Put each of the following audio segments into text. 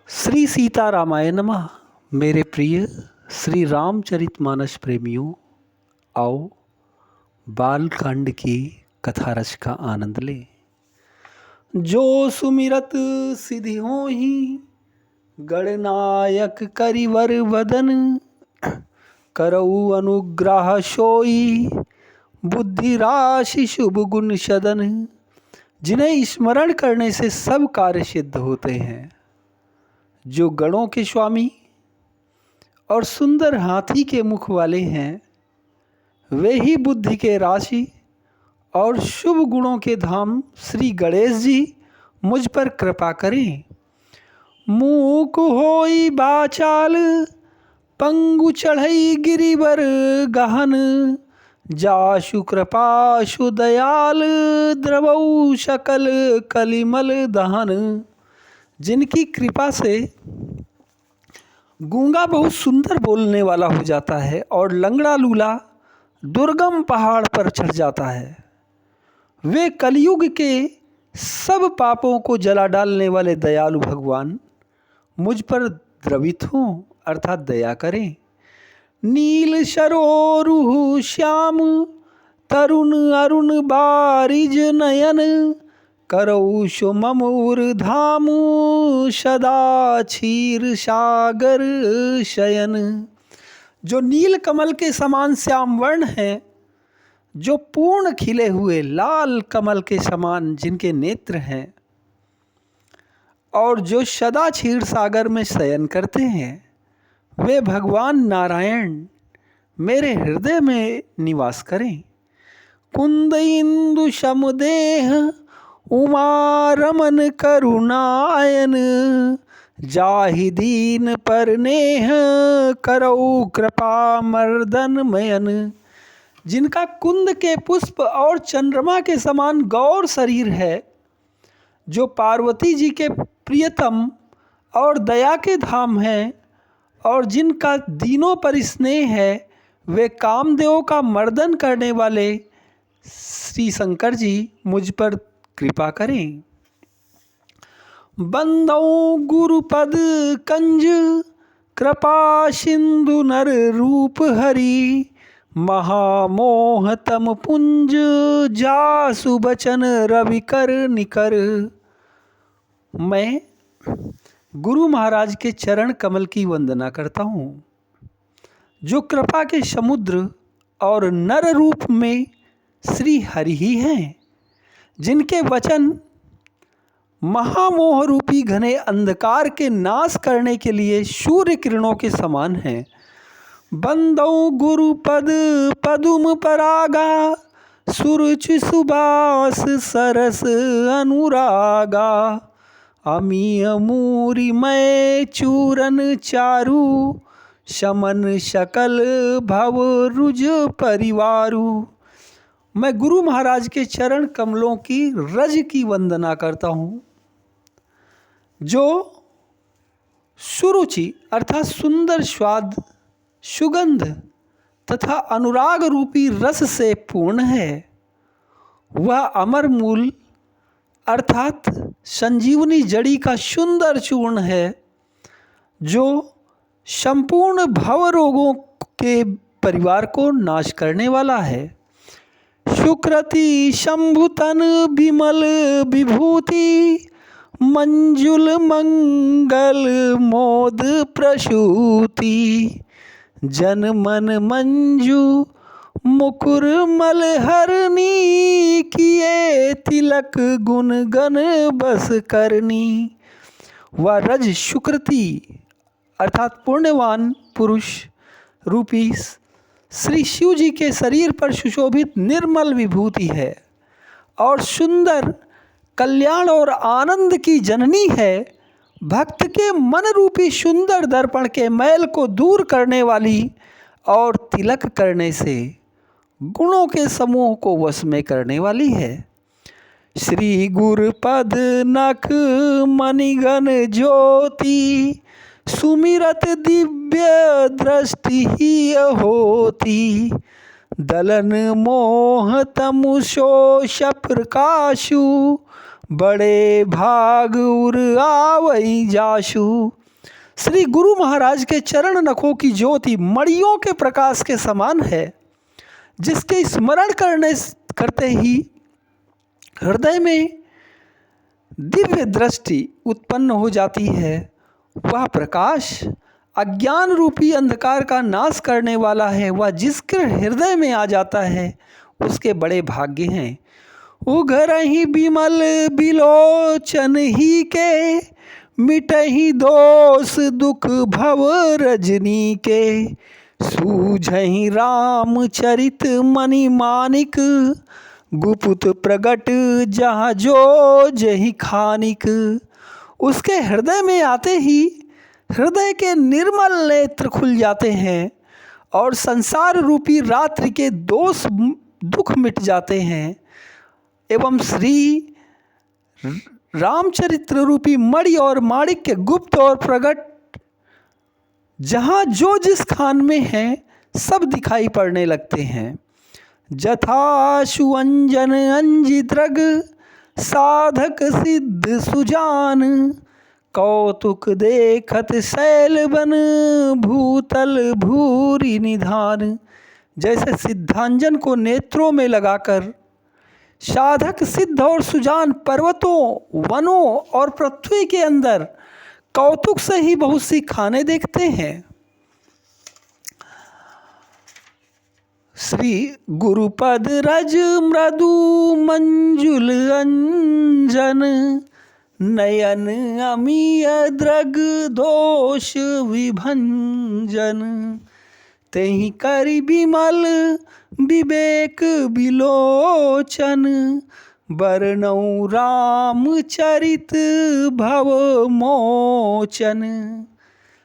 श्री सीता रामाय नमः। मेरे प्रिय श्री रामचरितमानस प्रेमियों, आओ बालकांड की कथा रस का आनंद लें। जो सुमिरत सिद्धि होहि, गणनायक करिवर वदन। करऊ अनुग्रह सोई, बुद्धि राशि शुभ गुण सदन। जिन्हें स्मरण करने से सब कार्य सिद्ध होते हैं, जो गणों के स्वामी और सुंदर हाथी के मुख वाले हैं, वे ही बुद्धि के राशि और शुभ गुणों के धाम श्री गणेश जी मुझ पर कृपा करें। मूक होई बाचाल, पंगु चढ़ई गिरिवर गहन। जाशु कृपाशु दयाल, द्रवऊ सकल कलिमल दहन। जिनकी कृपा से गूंगा बहुत सुंदर बोलने वाला हो जाता है और लंगड़ा लूला दुर्गम पहाड़ पर चढ़ जाता है। वे कलयुग के सब पापों को जला डालने वाले दयालु भगवान मुझ पर द्रवित हों अर्थात दया करें। नील सरोरुह श्याम, तरुण अरुण बारिज नयन। करऊ सुमम धाम, सदा क्षीर सागर शयन। जो नील कमल के समान श्याम वर्ण हैं, जो पूर्ण खिले हुए लाल कमल के समान जिनके नेत्र हैं, और जो सदा क्षीर सागर में शयन करते हैं, वे भगवान नारायण मेरे हृदय में निवास करें। कुंद इंदु समदेह, उमा रमन करुणायन। जाहि दीन पर नेह, करऊ कृपा मर्दन मयन। जिनका कुंद के पुष्प और चंद्रमा के समान गौर शरीर है, जो पार्वती जी के प्रियतम और दया के धाम हैं, और जिनका दीनों पर स्नेह है, वे कामदेव का मर्दन करने वाले श्री शंकर जी मुझ पर कृपा करें। बंदौ गुरुपद कंज, कृपा सिंधु नर रूप हरि। महामोह तम पुंज, जासु बचन रवि कर निकर। मैं गुरु महाराज के चरण कमल की वंदना करता हूँ, जो कृपा के समुद्र और नर रूप में श्री हरि ही हैं, जिनके वचन महामोह रूपी घने अंधकार के नाश करने के लिए सूर्य किरणों के समान हैं। बंदौ गुरुपद पदुम परागा, सुरुचि सुबास सरस अनुरागा। अमीय मूरी मय चूरन चारु, समन सकल भव रुज परिवारु। मैं गुरु महाराज के चरण कमलों की रज की वंदना करता हूँ, जो सुरुचि अर्थात सुंदर स्वाद, सुगंध तथा अनुराग रूपी रस से पूर्ण है। वह अमर मूल अर्थात संजीवनी जड़ी का सुंदर चूर्ण है, जो संपूर्ण भव रोगों के परिवार को नाश करने वाला है। सुकृति शंभुतन विमल विभूति, मंजुल मंगल मोद प्रसूति। जन मन मंजू मुकुर मलहरनी, किए तिलक गुण गण बस करनी। वह रज सुकृति अर्थात पुण्यवान पुरुष रूपी श्री शिव जी के शरीर पर सुशोभित निर्मल विभूति है, और सुंदर कल्याण और आनंद की जननी है। भक्त के मन रूपी सुंदर दर्पण के मैल को दूर करने वाली, और तिलक करने से गुणों के समूह को वश में करने वाली है। श्री गुरुपद नख मणिगण ज्योति, सुमिरत दिव्य दृष्टि ही होती। दलन मोह तमु शोष प्रकाशु, बड़े भाग उर आवई जाशु। श्री गुरु महाराज के चरण नखों की ज्योति मणियों के प्रकाश के समान है, जिसके स्मरण करते ही हृदय में दिव्य दृष्टि उत्पन्न हो जाती है। वह प्रकाश अज्ञान रूपी अंधकार का नाश करने वाला है। वह जिसके हृदय में आ जाता है उसके बड़े भाग्य हैं। उघरहि बिमल बिलोचन ही के, मिटहि दोष दुख भव रजनी के। सूझहि रामचरित मणि मानिक, गुप्त प्रगट जहाँ जो जहि खानिक। उसके हृदय में आते ही हृदय के निर्मल नेत्र खुल जाते हैं और संसार रूपी रात्रि के दोष दुख मिट जाते हैं, एवं श्री रामचरित्र रूपी मणि और माणिक के गुप्त और प्रगट जहाँ जो जिस खान में है सब दिखाई पड़ने लगते हैं। जथाशु अंजन अंजिद्रग, साधक सिद्ध सुजान। कौतुक देखत शैल बन, भूतल भूरि निधान। जैसे सिद्धांजन को नेत्रों में लगाकर साधक सिद्ध और सुजान पर्वतों, वनों और पृथ्वी के अंदर कौतुक से ही बहुत सी खाने देखते हैं। श्री गुरुपद रज मृदु मंजुल अंजन, नयन अमीय द्रग दोष विभंजन। तेहि करि बिमल विवेक बिलोचन, बरनऊ रामचरित भव मोचन।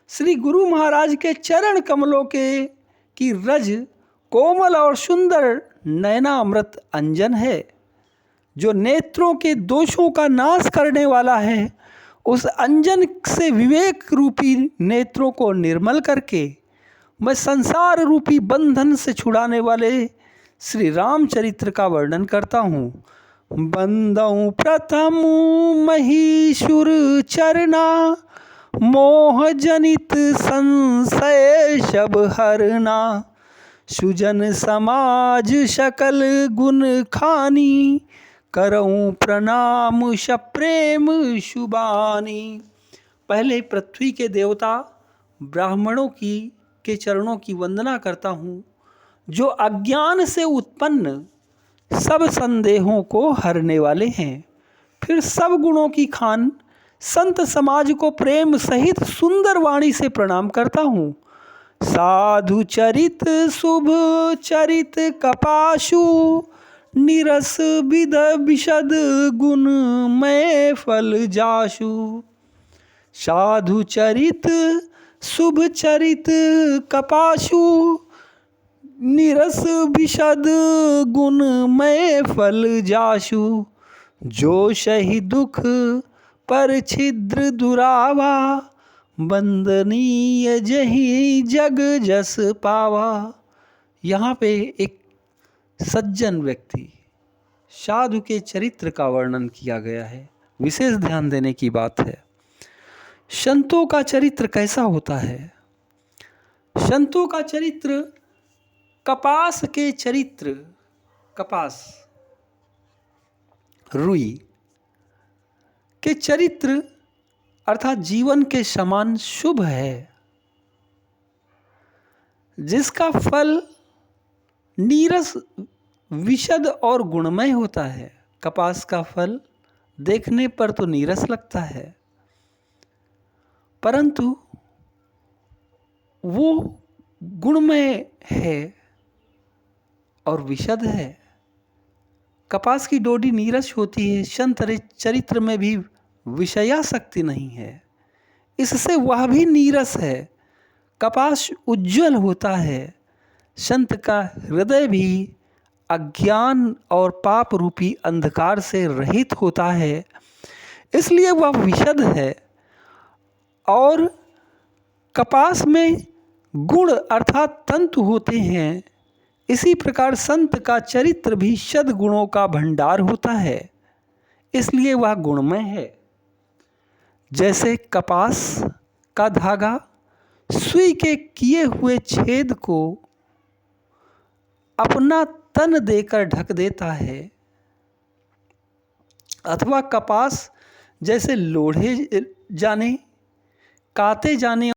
श्री गुरु महाराज के चरण कमलों की रज कोमल और सुंदर नयनामृत अंजन है, जो नेत्रों के दोषों का नाश करने वाला है। उस अंजन से विवेक रूपी नेत्रों को निर्मल करके मैं संसार रूपी बंधन से छुड़ाने वाले श्री रामचरित्र का वर्णन करता हूँ। बंदऊ प्रथम महीशुर चरना, मोह जनित संशय शब हरना। सुजन समाज सकल गुण खानी, करऊँ प्रणाम सप्रेम शुभानी। पहले पृथ्वी के देवता ब्राह्मणों के चरणों की वंदना करता हूँ, जो अज्ञान से उत्पन्न सब संदेहों को हरने वाले हैं। फिर सब गुणों की खान संत समाज को प्रेम सहित सुंदर वाणी से प्रणाम करता हूँ। साधु चरित शुभ चरित कपाशु, निरस विद विशद गुण मैं फल जाशु। साधु चरित शुभ चरित कपाशु, निरस विशद गुण मैं फल जाशु। जो सही दुख पर छिद्र दुरावा, वंदनीय जही जग जस पावा। यहाँ पे एक सज्जन व्यक्ति साधु के चरित्र का वर्णन किया गया है। विशेष ध्यान देने की बात है। संतों का चरित्र कैसा होता है? संतों का चरित्र कपास के चरित्र, कपास रुई के चरित्र अर्थात जीवन के समान शुभ है, जिसका फल नीरस विशद और गुणमय होता है। कपास का फल देखने पर तो नीरस लगता है, परंतु वो गुणमय है और विशद है। कपास की डोडी नीरस होती है, संत चरित्र में भी विषयासक्ति नहीं है, इससे वह भी नीरस है। कपास उज्जवल होता है, संत का हृदय भी अज्ञान और पाप रूपी अंधकार से रहित होता है, इसलिए वह विशद है। और कपास में गुण अर्थात तंतु होते हैं, इसी प्रकार संत का चरित्र भी सद्गुणों का भंडार होता है। इसलिए वह गुणमय है। जैसे कपास का धागा सुई के किए हुए छेद को अपना तन देकर ढक देता है, अथवा कपास जैसे लोढ़े जाने, काते जाने